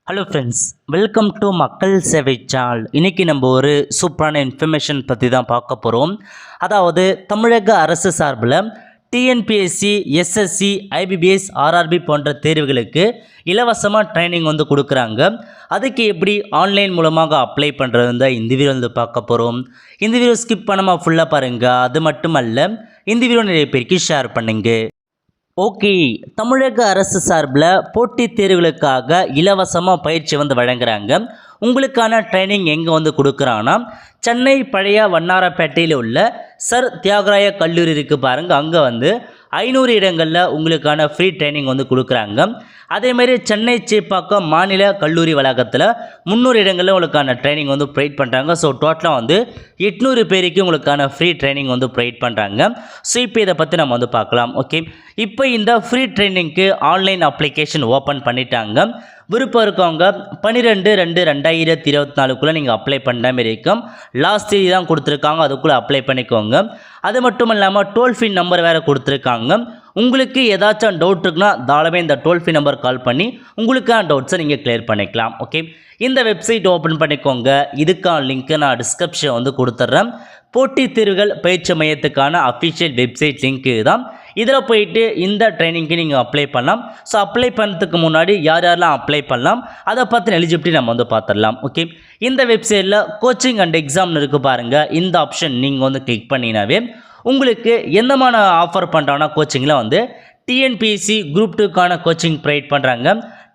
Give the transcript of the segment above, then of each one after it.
Hello friends, welcome to மக்கள் சேவை channel. இன்றைக்கி நம்ம ஒரு சூப்பரான இன்ஃபர்மேஷன் பற்றி தான் பார்க்க போகிறோம். அதாவது தமிழக அரசு சார்பில் டிஎன்பிஎஸ்சி, எஸ்எஸ்சி, ஐபிபிஎஸ், ஆர்ஆர்பி போன்ற தேர்வுகளுக்கு இலவசமாக ட்ரைனிங் கொடுக்குறாங்க. அதுக்கு எப்படி ஆன்லைன் மூலமாக அப்ளை பண்ணுறது தான் இந்த வீடியோ பார்க்க போகிறோம். இந்த வீடியோ ஸ்கிப் பண்ணாமல் ஃபுல்லாக பாருங்கள். அது மட்டுமல்ல, இந்த வீடியோ நிறைய பேருக்கு ஷேர் பண்ணுங்க. ஓகே, தமிழக அரசு சார்பில் போட்டித் தேர்வுகளுக்காக இலவசமாக பயிற்சி வழங்குறாங்க. உங்களுக்கான ட்ரைனிங் எங்கே கொடுக்குறாங்கன்னா, சென்னை பழைய வண்ணாரப்பேட்டையில் உள்ள சர் தியாகராய கல்லூரி இருக்குது பாருங்கள். அங்கே 500 இடங்களில் உங்களுக்கான ஃப்ரீ ட்ரைனிங் கொடுக்குறாங்க. அதேமாதிரி சென்னை சேப்பாக்கம் மாநில கல்லூரி வளாகத்தில் 300 இடங்களில் உங்களுக்கான ட்ரைனிங் ப்ரொவைட் பண்ணுறாங்க. ஸோ டோட்டலாக 800 பேருக்கு உங்களுக்கான ஃப்ரீ ட்ரைனிங் ப்ரொவைட் பண்ணுறாங்க. ஸோ இப்போ இதை பற்றி நம்ம பார்க்கலாம். ஓகே, இப்போ இந்த ஃப்ரீ ட்ரைனிங்க்கு ஆன்லைன் அப்ளிகேஷன் ஓப்பன் பண்ணிட்டாங்க. விருப்பம் இருக்கவங்க 12/2/2024 நீங்கள் அப்ளை பண்ணுற மாரி இருக்கும். லாஸ்ட் தேதி தான் கொடுத்துருக்காங்க, அதுக்குள்ளே அப்ளை பண்ணிக்கோங்க. அது மட்டும் இல்லாமல் டோல் ஃப்ரீ நம்பர் வேறு கொடுத்துருக்காங்க. உங்களுக்கு ஏதாச்சும் டவுட் இருக்குன்னா தாராளமாக இந்த டோல் ஃப்ரீ நம்பர் கால் பண்ணி உங்களுக்கான டவுட்ஸை நீங்கள் கிளியர் பண்ணிக்கலாம். ஓகே, இந்த வெப்சைட் ஓப்பன் பண்ணிக்கோங்க. இதுக்கான லிங்க்கை நான் டிஸ்கிரிப்ஷன் கொடுத்துட்றேன். போட்டித் தேர்வுகள் பயிற்சி மையத்துக்கான அஃபிஷியல் வெப்சைட் லிங்க் இதுதான். இதில் போயிட்டு இந்த ட்ரைனிங்க்கு நீங்கள் அப்ளை பண்ணலாம். ஸோ அப்ளை பண்ணுறதுக்கு முன்னாடி யாரெல்லாம் அப்ளை பண்ணலாம் அதை பற்றின எலிஜிபிலிட்டி நம்ம பார்த்துடலாம். ஓகே, இந்த வெப்சைட்டில் கோச்சிங் அண்ட் எக்ஸாம்னு இருக்குது பாருங்கள். இந்த ஆப்ஷன் நீங்கள் கிளிக் பண்ணினாவே உங்களுக்கு எந்தமான ஆஃபர் பண்ணுறாங்கன்னா, கோச்சிங்கில் டிஎன்பிஎஸ்சி குரூப் 2க்கான கோச்சிங் ப்ரொவைட் பண்ணுறாங்க.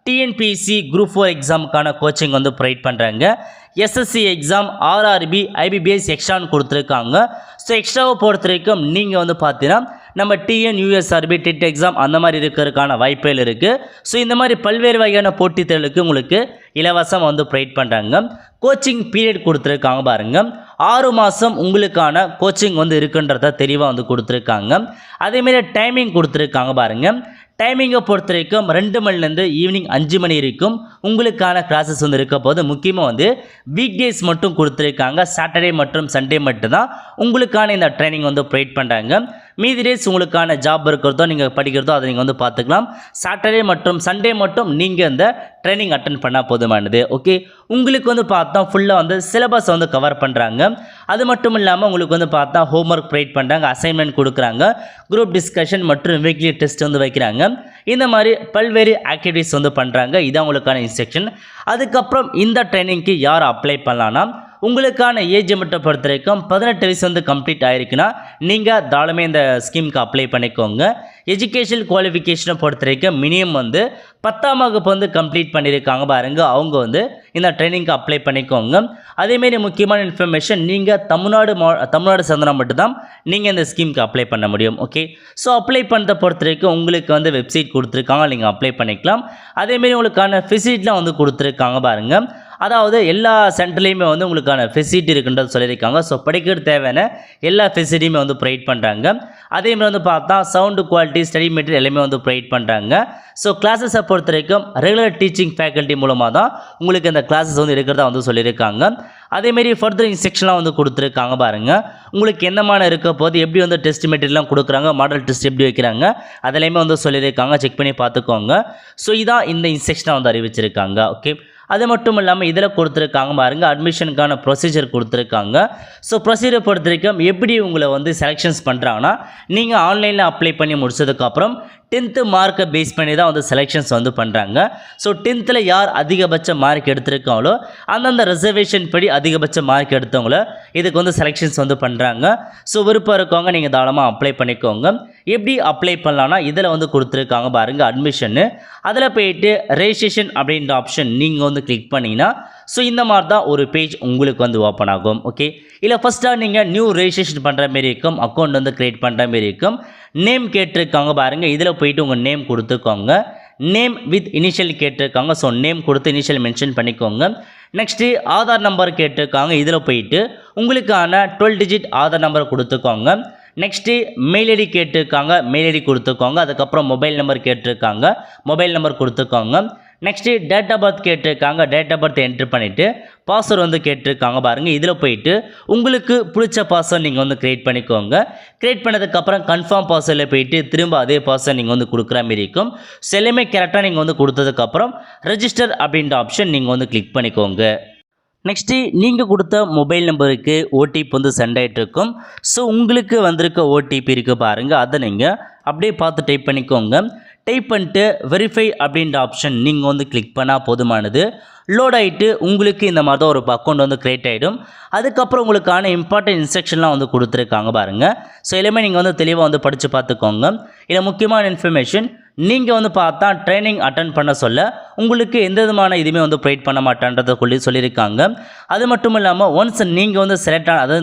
டிஎன்பிஎஸ்சி குரூப் 4 எக்ஸாமுக்கான கோச்சிங் ப்ரொவைட் பண்ணுறாங்க. எஸ்எஸ்சி எக்ஸாம், ஆர்ஆர்பி, ஐபிபிஎஸ் எக்ஸ்ட்ரான்னு கொடுத்துருக்காங்க. ஸோ எக்ஸ்ட்ராவை பொறுத்த வரைக்கும் நீங்கள் பார்த்தீங்கன்னா நம்ம டிஎன், யூஎஸ்ஆர்பி, டெட் எக்ஸாம் அந்த மாதிரி இருக்கிறதுக்கான வாய்ப்புகள் இருக்குது. ஸோ இந்த மாதிரி பல்வேறு வகையான போட்டித் தேர்வுகளுக்கு உங்களுக்கு இலவசம் ப்ரொவைட் பண்ணுறாங்க. கோச்சிங் பீரியட் கொடுத்துருக்காங்க பாருங்கள். 6 மாதம் உங்களுக்கான கோச்சிங் இருக்குன்றத தெளிவாக கொடுத்துருக்காங்க. அதேமாரி டைமிங் கொடுத்துருக்காங்க பாருங்கள். டைமிங்கை பொறுத்த வரைக்கும் 2 மணிலேருந்து ஈவினிங் 5 மணி வரைக்கும் உங்களுக்கான கிளாஸஸ் இருக்க போது. முக்கியமாக வீக் டேஸ் மட்டும் கொடுத்துருக்காங்க. சாட்டர்டே மற்றும் சண்டே மட்டும்தான் உங்களுக்கான இந்த ட்ரைனிங் ப்ரொவைட் பண்ணுறாங்க. மீதி டேஸ் உங்களுக்கான ஜாப் இருக்கிறதோ நீங்கள் படிக்கிறதோ அதை நீங்கள் பார்த்துக்கலாம். சாட்டர்டே மற்றும் சண்டே மட்டும் நீங்கள் இந்த ட்ரைனிங் அட்டன் பண்ணால் போதுமானது. ஓகே, உங்களுக்கு பார்த்தா ஃபுல்லாக சிலபஸ் கவர் பண்ணுறாங்க. அது மட்டும் இல்லாமல் உங்களுக்கு பார்த்தா ஹோம்ஒர்க் ப்ரொவைட் பண்ணுறாங்க, அசைன்மெண்ட் கொடுக்குறாங்க, குரூப் டிஸ்கஷன் மற்றும் வீக்லி டெஸ்ட் வைக்கிறாங்க. இந்த மாதிரி பல்வேறு ஆக்டிவிட்டீஸ் பண்ணுறாங்க. இதான் உங்களுக்கான இன்ஸ்ட்ரக்ஷன். அதுக்கப்புறம் இந்த ட்ரைனிங்க்கு யார் அப்ளை பண்ணலான்னா, உங்களுக்கான ஏஜ் லிமிட்டை பொறுத்த வரைக்கும் 18 வயசு கம்ப்ளீட் ஆகிருக்குன்னா நீங்கள் தாராளமாக இந்த ஸ்கீமுக்கு அப்ளை பண்ணிக்கோங்க. எஜுகேஷன் குவாலிஃபிகேஷனை பொறுத்த வரைக்கும் மினிமம் 10ஆம் வகுப்பு கம்ப்ளீட் பண்ணியிருக்காங்க பாருங்க. அவங்க இந்த ட்ரைனிங்க்கு அப்ளை பண்ணிக்கோங்க. அதேமாரி முக்கியமான இன்ஃபர்மேஷன், நீங்கள் தமிழ்நாடு சேர்ந்தனா மட்டும்தான் நீங்கள் இந்த ஸ்கீமுக்கு அப்ளை பண்ண முடியும். ஓகே, ஸோ அப்ளை பண்ணுறத பொறுத்த வரைக்கும் உங்களுக்கு வெப்சைட் கொடுத்துருக்காங்க, நீங்கள் அப்ளை பண்ணிக்கலாம். அதேமாரி உங்களுக்கான ஃபெசிலிட்டிலாம் கொடுத்துருக்காங்க பாருங்கள். அதாவது எல்லா சென்டர்லேயுமே உங்களுக்கான ஃபெசிலிட்டி இருக்குன்றது சொல்லியிருக்காங்க. ஸோ படிக்கிறது தேவையான எல்லா ஃபெசிலிட்டியுமே ப்ரொவைட் பண்ணுறாங்க. அதேமாதிரி பார்த்தா சவுண்டு குவாலிட்டி, ஸ்டடி மெட்டீரியல் எல்லாமே ப்ரொவைட் பண்ணுறாங்க. ஸோ கிளாஸஸை பொறுத்த வரைக்கும் ரெகுலர் டீச்சிங் ஃபேக்கல்ட்டி மூலமாக தான் உங்களுக்கு இந்த கிளாஸஸ் இருக்கிறதா சொல்லியிருக்காங்க. அதேமாரி ஃபர்தர் இன்ஸ்ட்ரக்ஷன்லாம் கொடுத்துருக்காங்க பாருங்கள். உங்களுக்கு என்னமான இருக்க போது, எப்படி டெஸ்ட் மெட்டீரியல்லாம் கொடுக்குறாங்க, மாடல் டெஸ்ட் எப்படி வைக்கிறாங்க அதெல்லாமே சொல்லியிருக்காங்க. செக் பண்ணி பார்த்துக்கோங்க. ஸோ இதான் இந்த இன்ஸ்ட்ரக்ஷனை அறிவிச்சிருக்காங்க. ஓகே, அது மட்டும் இல்லாமல் இதில் கொடுத்துருக்காங்க பாருங்கள், அட்மிஷனுக்கான ப்ரொசீஜர் கொடுத்துருக்காங்க. ஸோ ப்ரொசீஜரை பொறுத்த வரைக்கும் எப்படி உங்களை செலெக்ஷன்ஸ் பண்ணுறாங்கன்னா, நீங்கள் ஆன்லைனில் அப்ளை பண்ணி முடிச்சதுக்கப்புறம் 10th மார்க்கை பேஸ் பண்ணி தான் செலெக்ஷன்ஸ் பண்ணுறாங்க. ஸோ 10th யார் அதிகபட்ச மார்க் எடுத்திருக்காங்களோ அந்தந்த ரிசர்வேஷன் படி அதிகபட்ச மார்க் எடுத்தவங்கள இதுக்கு செலெக்ஷன்ஸ் பண்ணுறாங்க. ஸோ விருப்பம் இருக்கவங்க நீங்கள் தாராளமாக அப்ளை பண்ணிக்கோங்க. எப்படி அப்ளை பண்ணலான்னா, இதில் கொடுத்துருக்காங்க பாருங்கள் அட்மிஷன்னு. அதில் போயிட்டு ரெஜிஸ்ட்ரேஷன் அப்படின்ற ஆப்ஷன் நீங்கள் கிளிக் பண்ணிங்கன்னா ஸோ இந்த மாதிரி தான் ஒரு பேஜ் உங்களுக்கு ஓப்பன் ஆகும். ஓகே, இல்லை ஃபஸ்ட்டாக நீங்கள் நியூ ரெஜிஸ்ட்ரேஷன் பண்ணுற மாரி இருக்கும், அக்கௌண்ட் க்ரியேட் பண்ணுற மாரி இருக்கும். நேம் கேட்டிருக்காங்க பாருங்கள். இதில் போயிட்டு உங்கள் நேம் கொடுத்துக்கோங்க. நேம் வித் இனிஷியல் கேட்டிருக்காங்க. ஸோ நேம் கொடுத்து இனிஷியல் மென்ஷன் பண்ணிக்கோங்க. நெக்ஸ்ட்டு ஆதார் நம்பர் கேட்டிருக்காங்க. இதில் போயிட்டு உங்களுக்கான 12 டிஜிட் ஆதார் நம்பர் கொடுத்துக்கோங்க. நெக்ஸ்ட்டு மெயில் ஐடி கேட்டிருக்காங்க, மெயில் ஐடி கொடுத்துக்கோங்க. அதுக்கப்புறம் மொபைல் நம்பர் கேட்டிருக்காங்க, மொபைல் நம்பர் கொடுத்துக்கோங்க. நெக்ஸ்ட்டு டேட் ஆஃப் பர்த் கேட்டிருக்காங்க. டேட் ஆஃப் பர்த் என்ட்ரு பண்ணிவிட்டு பாஸ்வேர்டு வந்து கேட்டிருக்காங்க பாருங்கள். இதில் போயிட்டு உங்களுக்கு பிடிச்ச பாஸ்வேர்டு நீங்கள் வந்து க்ரியேட் பண்ணிக்கோங்க. க்ரியேட் பண்ணதுக்கப்புறம் கன்ஃபார்ம் பாஸ்வேர்டில் போயிட்டு திரும்ப அதே பாஸ்வேர்டு நீங்கள் வந்து கொடுக்குற மாதிரி இருக்கும். ஸோ எல்லாமே கரெக்டாக நீங்கள் வந்து கொடுத்ததுக்கப்புறம் ரெஜிஸ்டர் அப்படின்ற ஆப்ஷன் நீங்கள் வந்து கிளிக் பண்ணிக்கோங்க. நெக்ஸ்ட்டு நீங்கள் கொடுத்த மொபைல் நம்பருக்கு ஓடிபி வந்து சென்ட் ஆகிட்ருக்கும். ஸோ உங்களுக்கு வந்திருக்க ஓடிபி இருக்குது பாருங்கள், அதை நீங்கள் அப்படியே பார்த்து டைப் பண்ணிக்கோங்க. டைப் பண்ணிட்டு வெரிஃபை அப்படின்ற ஆப்ஷன் நீங்கள் வந்து கிளிக் பண்ணால் போதுமானது. லோட் ஆகிட்டு உங்களுக்கு இந்த மாதிரி தான் ஒரு அக்கௌண்ட் வந்து க்ரியேட் ஆகிடும். அதுக்கப்புறம் உங்களுக்கான இம்பார்ட்டன்ட் இன்ஸ்ட்ரக்ஷன்லாம் வந்து கொடுத்துருக்காங்க பாருங்கள். ஸோ எல்லாமே நீங்கள் வந்து தெளிவாக வந்து படித்து பார்த்துக்கோங்க. இதில் முக்கியமான இன்ஃபர்மேஷன், நீங்கள் வந்து பார்த்தா ட்ரைனிங் அட்டன் பண்ண சொல்ல உங்களுக்கு எந்த விதமான இதுவுமே வந்து ப்ரொவைட் பண்ண மாட்டேன்றதை சொல்லியிருக்காங்க. அது மட்டும் இல்லாமல் ஒன்ஸ் நீங்கள் வந்து செலக்ட் அதாவது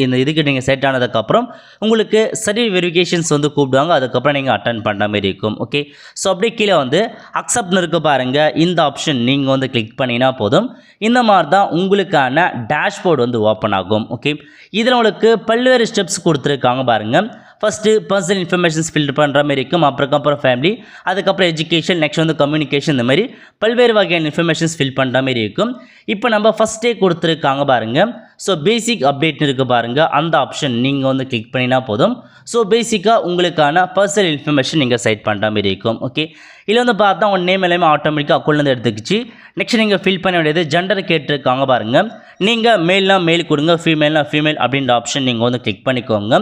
இந்த இதுக்கு நீங்கள் செலக்ட் ஆனதுக்கப்புறம் உங்களுக்கு சர்டிஃபிகேட் வெரிஃபிகேஷன்ஸ் வந்து கூப்பிடுவாங்க. அதுக்கப்புறம் நீங்கள் அட்டன் பண்ணுற மாதிரி இருக்கும். ஓகே, ஸோ அப்படியே கீழே வந்து அக்செப்ட்னு இருக்க பாருங்கள். இந்த ஆப்ஷன் நீங்கள் வந்து கிளிக் பண்ணினா போதும். இந்த மாதிரி தான் உங்களுக்கான டேஷ்போர்டு வந்து ஓப்பன் ஆகும். ஓகே, இதில் உங்களுக்கு பல்வேறு ஸ்டெப்ஸ் கொடுத்துருக்காங்க பாருங்கள். ஃபஸ்ட்டு பர்சனல் இன்ஃபர்மேஷன்ஸ் ஃபில்டர் பண்ணுற மாதிரி இருக்கும். அப்புறம் ஃபேமிலி, அதுக்கப்புறம் எஜுகேஷன், நெக்ஸ்ட் வந்து கம்யூனிகேஷன், இந்த மாதிரி பல்வேறு வகையான இன்ஃபர்மேஷன்ஸ் ஃபில் பண்ணுற மாதிரி இருக்கும். இப்போ நம்ம ஃபஸ்ட்டே கொடுத்துருக்காங்க பாருங்கள். ஸோ பேசிக் அப்டேட்னு இருக்குது பாருங்கள், அந்த ஆப்ஷன் நீங்கள் வந்து கிளிக் பண்ணினா போதும். ஸோ பேசிக்காக உங்களுக்கான பர்சனல் இன்ஃபர்மேஷன் நீங்கள் செட் பண்ணுற மாதிரி இருக்கும். ஓகே, இதில் வந்து பார்த்தா உங்கள் நேம் எல்லாமே ஆட்டோமேட்டிக்காக அக்கௌண்ட்லேருந்து எடுத்துக்கிச்சு. நெக்ஸ்ட் நீங்கள் ஃபில் பண்ண வேண்டியது ஜெண்டர் கேட்டிருக்காங்க பாருங்கள். நீங்கள் மேல்னா மேல் கொடுங்க, ஃபீமேல்னா ஃபீமேல் அப்படின்ற ஆப்ஷன் நீங்கள் வந்து கிளிக் பண்ணிக்கோங்க.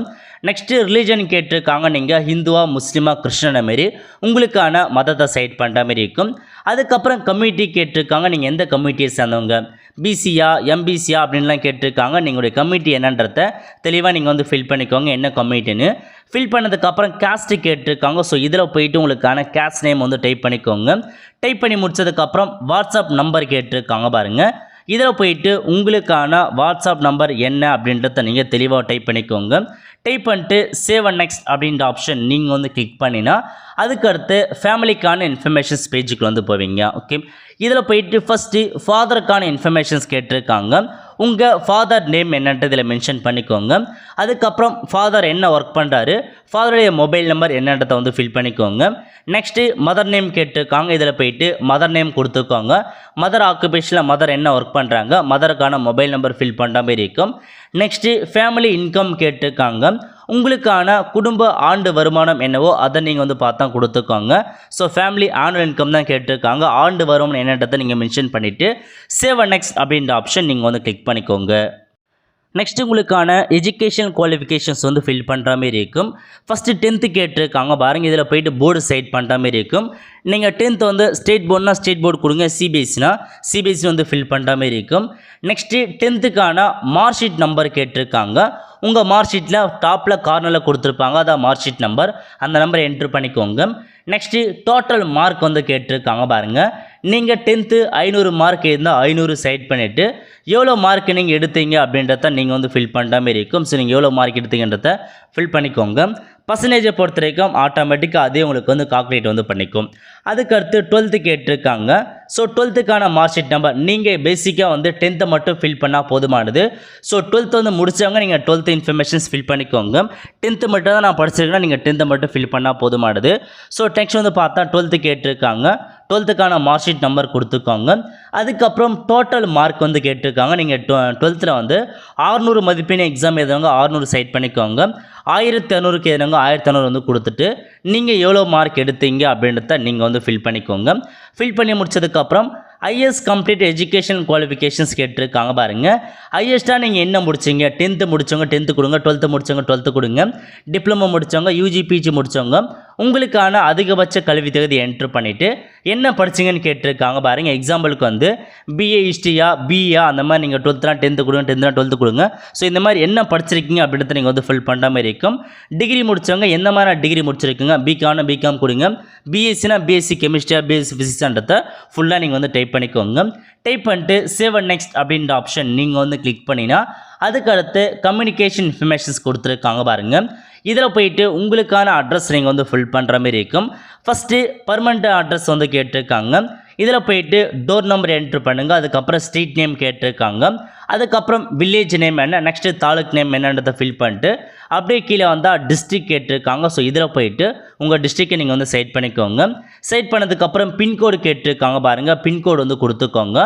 நெக்ஸ்ட்டு ரிலீஜன் கேட்டிருக்காங்க. நீங்கள் ஹிந்துவா, முஸ்லீமா, கிறிஸ்டனை மாரி உங்களுக்கான மதத்தை செட் பண்ணுற மாதிரி இருக்கும். அதுக்கப்புறம் கம்யூனிட்டி கேட்டிருக்காங்க. நீங்கள் எந்த கம்யூனிட்டியை சேர்ந்தவங்க, பிசியா, எம்பிசியா அப்படின்லாம் கேட்டிருக்காங்க. நீங்களுடைய கம்யூனிட்டி என்னன்றதை தெளிவாக நீங்கள் வந்து ஃபில் பண்ணிக்கோங்க, என்ன கம்யூனிட்டின்னு. ஃபில் பண்ணதுக்கப்புறம் கேஸ்ட்டு கேட்டிருக்காங்க. ஸோ இதில் போயிட்டு உங்களுக்கான கேஸ்ட் நேம் வந்து டைப் பண்ணிக்கோங்க. டைப் பண்ணி முடிச்சதுக்கப்புறம் வாட்ஸ்அப் நம்பர் கேட்டிருக்காங்க பாருங்கள். இதில் போயிட்டு உங்களுக்கான வாட்ஸ்அப் நம்பர் என்ன அப்படின்றத நீங்கள் தெளிவாக டைப் பண்ணிக்கோங்க. டைப் பண்ணிட்டு சேவ் அண்ட் நெக்ஸ்ட் அப்படின்ற ஆப்ஷன் நீங்கள் வந்து கிளிக் பண்ணினா அதுக்கடுத்து ஃபேமிலிக்கான இன்ஃபர்மேஷன்ஸ் பேஜுக்கு வந்து போவீங்க. ஓகே, இதில் போயிட்டு ஃபஸ்ட்டு ஃபாதருக்கான இன்ஃபர்மேஷன்ஸ் கேட்டிருக்காங்க. உங்கள் ஃபாதர் நேம் என்னன்ட்டு இதில் மென்ஷன் பண்ணிக்கோங்க. அதுக்கப்புறம் ஃபாதர் என்ன ஒர்க் பண்ணுறாரு, ஃபாதருடைய மொபைல் நம்பர் என்னன்றதை வந்து ஃபில் பண்ணிக்கோங்க. நெக்ஸ்ட்டு மதர் நேம் கேட்டிருக்காங்க. இதில் போயிட்டு மதர் நேம் கொடுத்துக்கோங்க. மதர் ஆக்குபேஷனில் மதர் என்ன ஒர்க் பண்ணுறாங்க, மதருக்கான மொபைல் நம்பர் ஃபில் பண்ணுற மாதிரி இருக்கும். நெக்ஸ்ட்டு ஃபேமிலி இன்கம் கேட்டிருக்காங்க. உங்களுக்கான குடும்ப ஆண்டு வருமானம் என்னவோ அதை நீங்கள் வந்து பார்த்தா கொடுத்துக்கோங்க. ஸோ ஃபேமிலி ஆனுவல் இன்கம் தான் கேட்டிருக்காங்க. ஆண்டு வருமானம் என்னன்றதை நீங்கள் மென்ஷன் பண்ணிவிட்டு சேவ் அண்ட் நெக்ஸ்ட் அப்படின்ற ஆப்ஷன் நீங்கள் வந்து கிளிக் பண்ணிக்கோங்க. நெக்ஸ்ட்டு உங்களுக்கான எஜுகேஷன் குவாலிஃபிகேஷன்ஸ் வந்து ஃபில் பண்ணுற மாதிரி இருக்கும். ஃபஸ்ட்டு 10th கேட்டிருக்காங்க பாருங்கள். இதில் போயிட்டு போர்டு செட் பண்ணுற மாதிரி இருக்கும். நீங்கள் 10th வந்து ஸ்டேட் போர்டுனா ஸ்டேட் போர்டு கொடுங்க, சிபிஎஸ்சினா சிபிஎஸ்சி வந்து ஃபில் பண்ணுற மாதிரி இருக்கும். Next 10th mark sheet number கேட்டிருக்காங்க. உங்கள் மார்க் ஷீட்டில் டாப்பில் கார்னரில் கொடுத்துருப்பாங்க, அதான் மார்க் ஷீட் நம்பர், அந்த நம்பரை என்ட்ரு பண்ணிக்கோங்க. நெக்ஸ்ட்டு டோட்டல் மார்க் வந்து கேட்டிருக்காங்க பாருங்கள். நீங்கள் 10th 500 மார்க் இருந்தால் 500 செட் பண்ணிவிட்டு எவ்வளோ மார்க் நீங்கள் எடுத்தீங்க அப்படின்றத நீங்கள் வந்து ஃபில் பண்ணுற மாதிரி இருக்கும். ஸோ நீங்கள் எவ்வளோ மார்க் எடுத்தீங்கன்றத ஃபில் பண்ணிக்கோங்க. பர்சன்டேஜை பொறுத்த வரைக்கும் ஆட்டோமேட்டிக்காக அதே உங்களுக்கு வந்து கால்குலேட் வந்து பண்ணிக்கும். அதுக்கடுத்து 12th கேட்டிருக்காங்க. So 12th mark sheet number நீங்கள் பேசிக்காக வந்து 10th மட்டும் ஃபில் பண்ணால் போதுமானது. ஸோ 12th வந்து முடித்தவங்க நீங்கள் 12th இன்ஃபர்மேஷன்ஸ் ஃபில் பண்ணிக்கோங்க. 10th மட்டும் தான் நான் படிச்சிருக்கேன்னா நீங்கள் 10th மட்டும் ஃபில் பண்ணால் போதுமானது. ஸோ நெக்ஸ்ட் வந்து பார்த்தா 12th கேட்டிருக்காங்க. 12th மார்க் ஷீட் நம்பர் கொடுத்துக்கோங்க. அதுக்கப்புறம் டோட்டல் மார்க் வந்து கேட்டிருக்காங்க. நீங்கள் 12th வந்து 600 மதிப்பெண் எக்ஸாம் எழுதுறவங்க 600 செட் பண்ணிக்கோங்க. 1600க்கு எழுதுறவங்க 1600 வந்து கொடுத்துட்டு நீங்கள் எவ்வளோ மார்க் எடுத்தீங்க அப்படின்றத நீங்கள் வந்து ஃபில் பண்ணிக்கோங்க. ஃபில் பண்ணி முடிச்சதுக்கப்புறம் ஐஎஸ் கம்ப்ளீட் எஜுகேஷன் குவாலிஃபிகேஷன்ஸ் கேட்டிருக்காங்க பாருங்கள். ஹையஸ்ட்டாக நீங்கள் என்ன முடிச்சிங்க, 10th முடித்தவங்க 10th கொடுங்க, 12th முடித்தவங்க 12th கொடுங்க, டிப்ளமோ முடித்தவங்க யூஜி பிஜி முடித்தவங்க உங்களுக்கான அதிகபட்ச கல்வி தகுதி என்ட்ரு பண்ணிவிட்டு என்ன படிச்சிங்கன்னு கேட்டிருக்காங்க பாருங்கள். எக்ஸாம்பிளுக்கு வந்து பிஏ ஹிஸ்ட்ரியா பிஏ அந்த மாதிரி நீங்கள் 12th 10th கொடுங்க, 10th 12th கொடுங்க. ஸோ இந்த மாதிரி என்ன படிச்சிருக்கீங்க அப்படின்றத நீங்கள் வந்து ஃபில் பண்ணுற மாதிரி இருக்கும். டிகிரி முடித்தவங்க எந்த மாதிரி டிகிரி முடிச்சிருக்கீங்க, பிகாம்னா பிகாம் கொடுங்க, பிஎஸ்சினா பிஎஸ்சி கெமிஸ்ட்ரியா பிஎஸ்சி ஃபிசிக்ஸ்ன்றத ஃபுல்லாக நீங்கள் வந்து டைப் பண்ணிக்கோங்க. டைப் பண்ணிட்டு சேவ் அண்ட் நெக்ஸ்ட் அப்படின்ற ஆப்ஷன் நீங்கள் வந்து கிளிக் பண்ணினா அதுக்கடுத்து கம்யூனிகேஷன் இன்ஃபர்மேஷன்ஸ் கொடுத்துருக்காங்க பாருங்கள். இதில் போயிட்டு உங்களுக்கான அட்ரஸ் நீங்கள் வந்து ஃபில் பண்ணுற மாதிரி இருக்கும். ஃபஸ்ட்டு பர்மனெண்ட் அட்ரஸ் வந்து கேட்டிருக்காங்க. இதில் போயிட்டு டோர் நம்பர் என்ட்ரு பண்ணுங்கள். அதுக்கப்புறம் ஸ்ட்ரீட் நேம் கேட்டிருக்காங்க. அதுக்கப்புறம் வில்லேஜ் நேம் என்ன, நெக்ஸ்ட்டு தாலுக் நேம் என்னன்றதை ஃபில் பண்ணிட்டு அப்படியே கீழே வந்தால் டிஸ்ட்ரிக்ட் கேட்டிருக்காங்க. ஸோ இதில் போயிட்டு உங்கள் டிஸ்ட்ரிக்டை நீங்கள் வந்து செட் பண்ணிக்கோங்க. செட் பண்ணதுக்கப்புறம் பின்கோடு கேட்டிருக்காங்க பாருங்கள், பின்கோடு வந்து கொடுத்துக்கோங்க.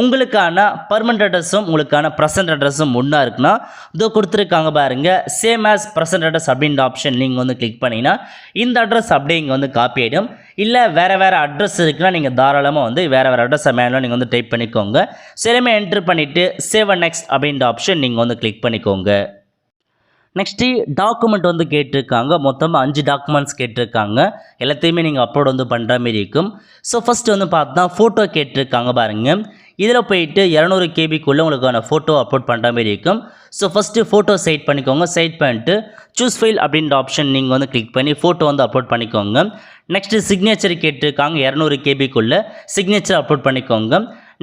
உங்களுக்கான பர்மனெண்ட் அட்ரஸும் உங்களுக்கான ப்ரெசன்ட் அட்ரஸும் ஒன்றா இருக்குன்னா இதோ கொடுத்துருக்காங்க பாருங்கள், சேம் ஆஸ் ப்ரெசன்ட் அட்ரஸ் அப்படின்ற ஆப்ஷன் நீங்கள் வந்து கிளிக் பண்ணிங்கன்னா இந்த அட்ரஸ் அப்படியே இங்கே வந்து காப்பி ஆகிடும். இல்லை வேறு அட்ரஸ் இருக்குன்னா நீங்கள் தாராளமாக வந்து வேறு அட்ரஸை மேலே நீங்கள் வந்து டைப் பண்ணிக்கோங்க. எல்லாமே என்ட்ரு பண்ணிவிட்டு சேவ் அண்ட் நெக்ஸ்ட் அப்படின்ற ஆப்ஷன் நீங்கள் வந்து கிளிக் பண்ணிக்கோங்க. நெக்ஸ்ட்டு டாக்குமெண்ட் வந்து கேட்டிருக்காங்க. மொத்தமாக 5 டாக்குமெண்ட்ஸ் கேட்டிருக்காங்க. எல்லாத்தையுமே நீங்கள் அப்லோட் வந்து பண்ணுற மாரி இருக்கும். ஸோ ஃபஸ்ட்டு வந்து பார்த்தா ஃபோட்டோ கேட்டிருக்காங்க பாருங்கள். இதில் போயிட்டு 200 கேபிக்குள்ளே உங்களுக்கான ஃபோட்டோ அப்லோட் பண்ணுற மாரி இருக்கும். ஸோ ஃபஸ்ட்டு ஃபோட்டோ செட் பண்ணிக்கோங்க. செட் பண்ணிட்டு சூஸ் ஃபைல் அப்படின்ற ஆப்ஷன் நீங்கள் வந்து கிளிக் பண்ணி ஃபோட்டோ வந்து அப்லோட் பண்ணிக்கோங்க. நெக்ஸ்ட்டு சிக்னேச்சர் கேட்டிருக்காங்க. 200 கேபிக்குள்ளே சிக்னேச்சர் அப்லோட் பண்ணிக்கோங்க.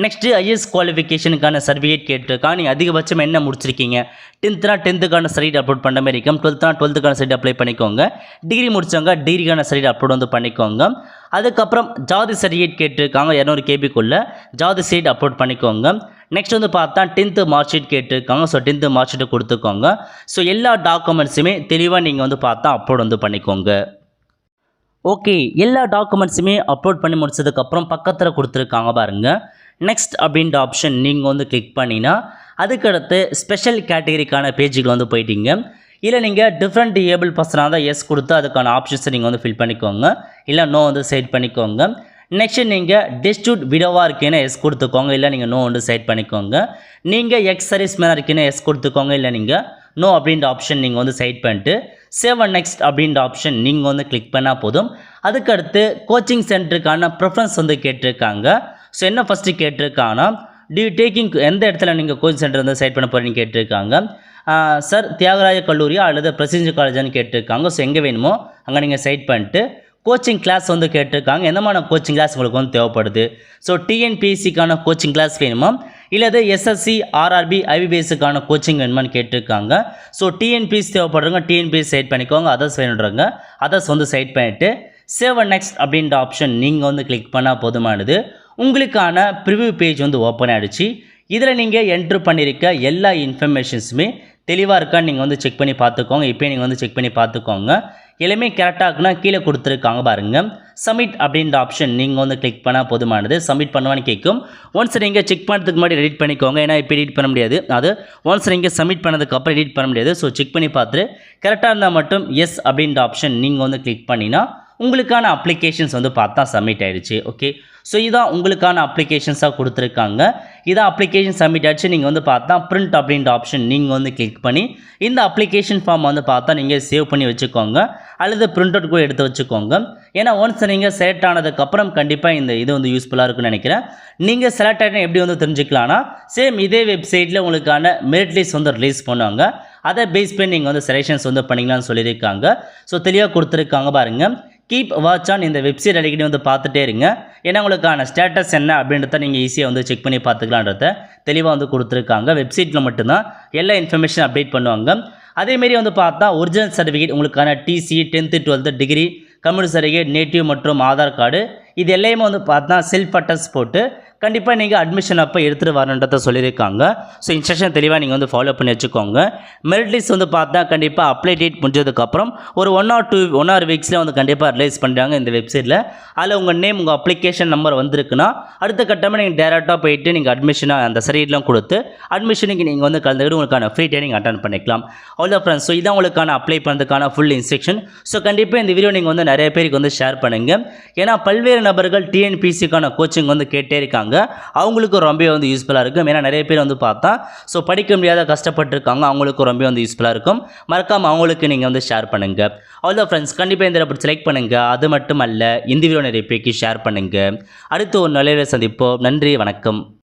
நெக்ஸ்ட்டு ஐஎஸ் குவாலிஃபிகேஷனுக்கான சர்டிஃபிகேட் கேட்டிருக்காங்க. நீங்கள் அதிகபட்சம் என்ன முடிச்சிருக்கீங்க? 10th 10க்கான சர்டிஃபிகேட் அப்லோட் பண்ணுற மாதிரி இருக்கும். 12th 12க்கான சர்டிஃபிகேட் அப்ளை பண்ணிக்கோங்க. டிகிரி முடித்தவங்க டிகிரிக்கான சர்டிஃபிகேட் அப்லோட் வந்து பண்ணிக்கோங்க. அதுக்கப்புறம் ஜாதி சர்டிஃபிகேட் கேட்டிருக்காங்க. 200 கேபிக்குள்ளே ஜாதி சர்டிஃபிகேட் அப்லோட் பண்ணிக்கோங்க. நெக்ஸ்ட் வந்து பார்த்தா 10th மார்க் ஷீட் கேட்டிருக்காங்க. ஸோ 10th மார்க் ஷீட்டை கொடுத்துக்கோங்க. ஸோ எல்லா டாக்குமெண்ட்ஸுமே தெளிவாக நீங்கள் வந்து பார்த்தா அப்லோட் வந்து பண்ணிக்கோங்க. ஓகே, எல்லா டாக்குமெண்ட்ஸுமே அப்லோட் பண்ணி முடிச்சதுக்கப்புறம் பக்கத்தில் கொடுத்துருக்காங்க பாருங்கள், நெக்ஸ்ட் அப்படின்ற ஆப்ஷன் நீங்கள் வந்து கிளிக் பண்ணினா அதுக்கடுத்து ஸ்பெஷல் கேட்டகரிக்கான பேஜுக்கு வந்து போயிட்டீங்க. இல்லை நீங்கள் டிஃப்ரெண்ட் ஏபிள் பர்சனாக தான் எஸ் கொடுத்து அதுக்கான ஆப்ஷன்ஸை நீங்கள் வந்து ஃபில் பண்ணிக்கோங்க. இல்லை நோ வந்து செட் பண்ணிக்கோங்க. நெக்ஸ்ட்டு நீங்கள் டெஸ்டியூட் விடோவாக இருக்கீங்கன்னா எஸ் கொடுத்துக்கோங்க. இல்லை நீங்கள் நோ வந்து செட் பண்ணிக்கோங்க. நீங்கள் எக்ஸ் சர்வீஸ் மேனாக இருக்கீங்கன்னா எஸ் கொடுத்துக்கோங்க. இல்லை நீங்கள் நோ அப்படின்ற ஆப்ஷன் நீங்கள் வந்து செட் பண்ணிட்டு சேவ் அண்ட் நெக்ஸ்ட் அப்படின்ற ஆப்ஷன் நீங்கள் வந்து கிளிக் பண்ணால் போதும். அதுக்கடுத்து கோச்சிங் சென்டருக்கான ப்ரிஃபரன்ஸ் வந்து கேட்டிருக்காங்க. ஸோ என்ன ஃபஸ்ட்டு கேட்டிருக்காங்கன்னா டேக்கிங் எந்த இடத்துல நீங்கள் கோச்சிங் சென்டர் வந்து செட் பண்ண போகிறீங்கன்னு கேட்டிருக்காங்க. சார் தியாகராய கல்லூரியா அல்லது பிரசிடென்சி காலேஜான்னு கேட்டிருக்காங்க. ஸோ எங்கே வேணுமோ அங்கே நீங்கள் செட் பண்ணிட்டு கோச்சிங் கிளாஸ் வந்து கேட்டிருக்காங்க. எந்தமான கோச்சிங் கிளாஸ் உங்களுக்கு வந்து தேவைப்படுது? ஸோ டிஎன்பிஎஸ்சிக்கான கோச்சிங் கிளாஸ் வேணுமா, இல்லை எஸ்எஸ்சி ஆர்ஆர்பி ஐபிபிஎஸ்சிக்கான கோச்சிங் வேணுமான்னு கேட்டிருக்காங்க. ஸோ டிஎன்பிஎஸ்சி தேவைப்படுறவங்க டிஎன்பிஎஸ்சி செட் பண்ணிக்கோங்க. அதர்ஸ் வேணுன்றவங்க அதர்ஸ் வந்து செட் பண்ணிவிட்டு சேவ் அண்ட் நெக்ஸ்ட் அப்படின்ற ஆப்ஷன் நீங்கள் வந்து கிளிக் பண்ணால் போதுமானது. உங்களுக்கான ப்ரிவ்யூ பேஜ் வந்து ஓப்பன் ஆகிடுச்சு. இதில் நீங்கள் என்ட்ரு பண்ணியிருக்க எல்லா இன்ஃபர்மேஷன்ஸுமே தெளிவாக இருக்கான்னு நீங்கள் வந்து செக் பண்ணி பார்த்துக்கோங்க. இப்போ நீங்கள் வந்து செக் பண்ணி பார்த்துக்கோங்க. எல்லாமே கரெக்டாக இருக்குன்னா கீழே கொடுத்துருக்காங்க பாருங்கள், சப்மிட் அப்படின்ற ஆப்ஷன் நீங்கள் வந்து கிளிக் பண்ணால் போதுமானது. சப்மிட் பண்ணுவான்னு கேட்கும். ஒன்ஸ் நீங்கள் செக் பண்ணுறதுக்கு முன்னாடி எடிட் பண்ணிக்கோங்க. ஏன்னா இப்போ எடிட் பண்ண முடியாது. அது ஒன்ஸ் நீங்கள் சப்மிட் பண்ணதுக்கப்புறம் எடிட் பண்ண முடியாது. ஸோ செக் பண்ணி பார்த்துட்டு கரெக்டாக இருந்தால் மட்டும் எஸ் அப்படின்ற ஆப்ஷன் நீங்கள் வந்து கிளிக் பண்ணினா உங்களுக்கான அப்ளிகேஷன்ஸ் வந்து பார்த்தா சப்மிட் ஆகிடுச்சு. ஓகே, ஸோ இதான் உங்களுக்கான அப்ளிகேஷன்ஸாக கொடுத்துருக்காங்க. இதான் அப்ளிகேஷன் சப்மிட் ஆகிடுச்சு. நீங்கள் வந்து பார்த்தா பிரிண்ட் அப்படின்ற ஆப்ஷன் நீங்கள் வந்து கிளிக் பண்ணி இந்த அப்ளிகேஷன் ஃபார்ம் வந்து பார்த்தா நீங்கள் சேவ் பண்ணி வச்சுக்கோங்க அல்லது பிரிண்ட் அவுட் கூட எடுத்து வச்சுக்கோங்க. ஏன்னா ஒன்ஸ் நீங்கள் செலக்ட் ஆனதுக்கப்புறம் கண்டிப்பாக இந்த இது வந்து யூஸ்ஃபுல்லாக இருக்குன்னு நினைக்கிறேன். நீங்கள் செலக்ட் ஆகிட்டா எப்படி வந்து தெரிஞ்சுக்கலாம்னா சேம் இதே வெப்சைட்டில் உங்களுக்கான மெரிட் லிஸ்ட் வந்து ரிலீஸ் பண்ணுவாங்க. அதை பேஸ் பண்ணி நீங்கள் வந்து செலெக்ஷன்ஸ் வந்து பண்ணிக்கலாம்னு சொல்லியிருக்காங்க. ஸோ தெளிவாக கொடுத்துருக்காங்க பாருங்கள். கீப் வாட்ச் ஆன் இந்த வெப்சைட் அடிக்கடி வந்து பார்த்துட்டே இருங்க. ஏன்னா உங்களுக்கான ஸ்டேட்டஸ் என்ன அப்படின்றத நீங்கள் ஈஸியாக வந்து செக் பண்ணி பார்த்துக்கலான்றத தெளிவாக வந்து கொடுத்துருக்காங்க. வெப்சைட்டில் மட்டும்தான் எல்லா இன்ஃபர்மேஷன் அப்டேட் பண்ணுவாங்க. அதேமாரி வந்து பார்த்தா ஒரிஜினல் சர்டிஃபிகேட் உங்களுக்கான TC 10th 12th degree community certificate native மற்றும் ஆதார் கார்டு இது எல்லாமே வந்து பார்த்தா செல்ஃப் அட்டஸ்ட் போட்டு கண்டிப்பாக நீங்கள் அட்மிஷன் அப்போ எடுத்துகிட்டு வரணுன்றதை சொல்லியிருக்காங்க. ஸோ இன்ஸ்ட்ரக்ஷன் தெளிவாக நீங்கள் வந்து ஃபாலோ பண்ணி வச்சுக்கோங்க. மெரிட் லிஸ்ட் வந்து பார்த்தா கண்டிப்பாக அப்ளை டேட் முடிஞ்சதுக்கப்புறம் ஒரு 1 or 2 வீக்ஸில் வந்து கண்டிப்பாக ரிலீஸ் பண்ணுறாங்க இந்த வெப்சைட்டில். அதில் உங்கள் நேம் உங்கள் அப்ளிகேஷன் நம்பர் வந்திருக்குன்னா அடுத்த கட்டமாக நீங்கள் டேரெக்டாக போயிட்டு நீங்கள் அட்மிஷனாக அந்த சர்டிஃபிகேட்லாம் கொடுத்து அட்மிஷனுக்கு நீங்கள் வந்து கலந்துக்கிட்டு உங்களுக்கான ஃப்ரீ ட்ரைனிங் அட்டன் பண்ணிக்கலாம். அவ்வளோ ஃப்ரெண்ட்ஸ், ஸோ இதான் உங்களுக்கான அப்ளை பண்ணுறதுக்கான ஃபுல் இன்ஸ்ட்ரக்ஷன். ஸோ கண்டிப்பாக இந்த வீடியோ நீங்கள் வந்து நிறைய பேருக்கு வந்து ஷேர் பண்ணுங்கள். ஏன்னா பல்வேறு நபர்கள் டிஎன்பிசிக்கான கோச்சிங் வந்து கேட்டே இருக்காங்க. அவங்களுக்கு ரொம்ப வந்து யூஸ்ஃபுல்லாக இருக்கும். ஏன்னா நிறைய பேர் வந்து பார்த்தா ஸோ படிக்க முடியாத கஷ்டப்பட்டுருக்காங்க. அவங்களுக்கு ரொம்ப வந்து யூஸ்ஃபுல்லாக இருக்கும். மறக்காமல் அவங்களுக்கு நீங்கள் வந்து ஷேர் பண்ணுங்கள். அவ்வளோ ஃப்ரெண்ட்ஸ், கண்டிப்பாக இந்த பிடிச்சி லைக் பண்ணுங்கள். அது மட்டும் அல்ல, இந்த வீடியோ நிறைய பேருக்கு ஷேர் பண்ணுங்கள். அடுத்து ஒரு நல்ல சந்திப்போம். நன்றி, வணக்கம்.